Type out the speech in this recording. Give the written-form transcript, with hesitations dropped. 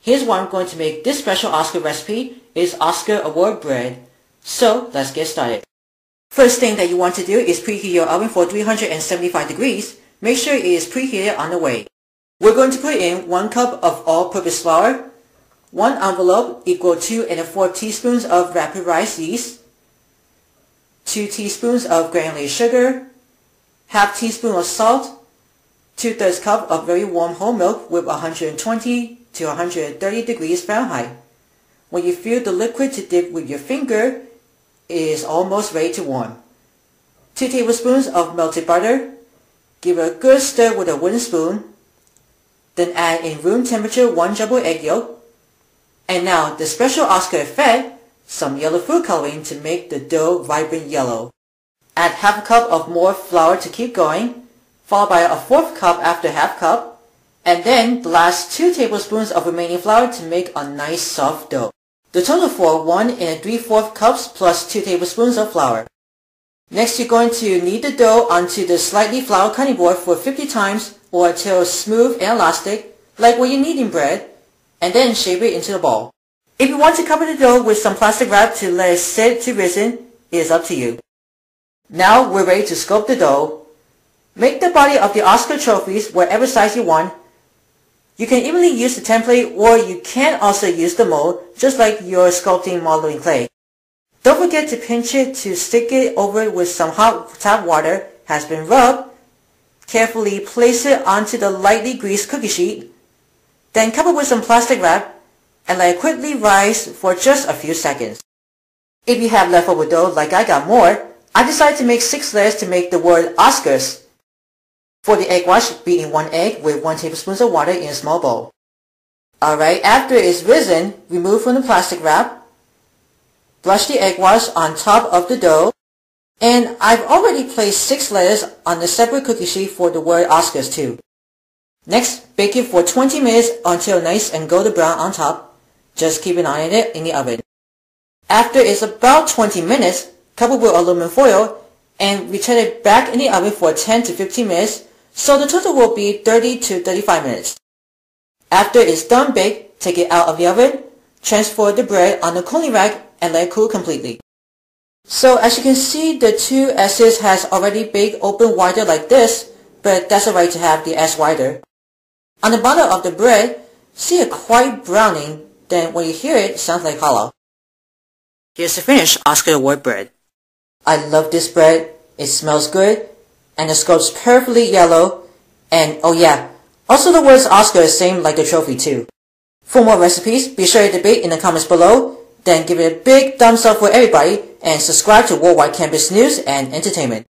Here's why I'm going to make this special Oscar recipe. It's Oscar Award bread. So let's get started. First thing that you want to do is preheat your oven for 375 degrees. Make sure it is preheated on the way. We're going to put in 1 cup of all-purpose flour, 1 envelope equal 2¼ teaspoons of Rapid Rise Yeast, 2 teaspoons of granulated sugar, ½ teaspoon of salt, 2/3 cup of very warm whole milk with 120 to 130 degrees Fahrenheit. When you feel the liquid to dip with your finger, it is almost ready to warm. 2 tablespoons of melted butter. Give it a good stir with a wooden spoon. Then add in room temperature 1 jumbo egg yolk. And now the special Oscar effect, some yellow food coloring to make the dough vibrant yellow. Add ½ cup of more flour to keep going, followed by a 1/4 cup after ½ cup, and then the last 2 tablespoons of remaining flour to make a nice soft dough. The total for 1 3/4 cups plus 2 tablespoons of flour. Next you're going to knead the dough onto the slightly floured cutting board for 50 times or until smooth and elastic, like when you're kneading bread, and then shape it into a ball. If you want to cover the dough with some plastic wrap to let it sit to risen, it is up to you. Now we're ready to sculpt the dough. Make the body of the Oscar trophies whatever size you want. You can evenly use the template or you can also use the mold, just like you're sculpting modeling clay. Don't forget to pinch it to stick it over with some hot tap water has been rubbed. Carefully place it onto the lightly greased cookie sheet. Then cover with some plastic wrap and let it quickly rise for just a few seconds. If you have leftover dough like I got more, I decided to make 6 layers to make the word Oscars. For the egg wash, beat in 1 egg with 1 tablespoon of water in a small bowl. Alright, after it's risen, remove from the plastic wrap. Brush the egg wash on top of the dough. And I've already placed 6 layers on the separate cookie sheet for the word Oscars too. Next, bake it for 20 minutes until nice and golden brown on top. Just keep an eye on it in the oven. After it's about 20 minutes, cover with aluminum foil and return it back in the oven for 10 to 15 minutes, so the total will be 30 to 35 minutes. After it's done baked, take it out of the oven, transfer the bread on the cooling rack and let it cool completely. So as you can see, the 2 S's has already baked open wider like this, but that's alright to have the S wider. On the bottom of the bread, see it quite browning, then when you hear it, it sounds like hollow. Here's the finished Oscar Award bread. I love this bread, it smells good, and the sculpt's perfectly yellow, and oh yeah, also the words Oscar is same like the trophy too. For more recipes, be sure to debate in the comments below, then give it a big thumbs up for everybody, and subscribe to Worldwide Campus News and Entertainment.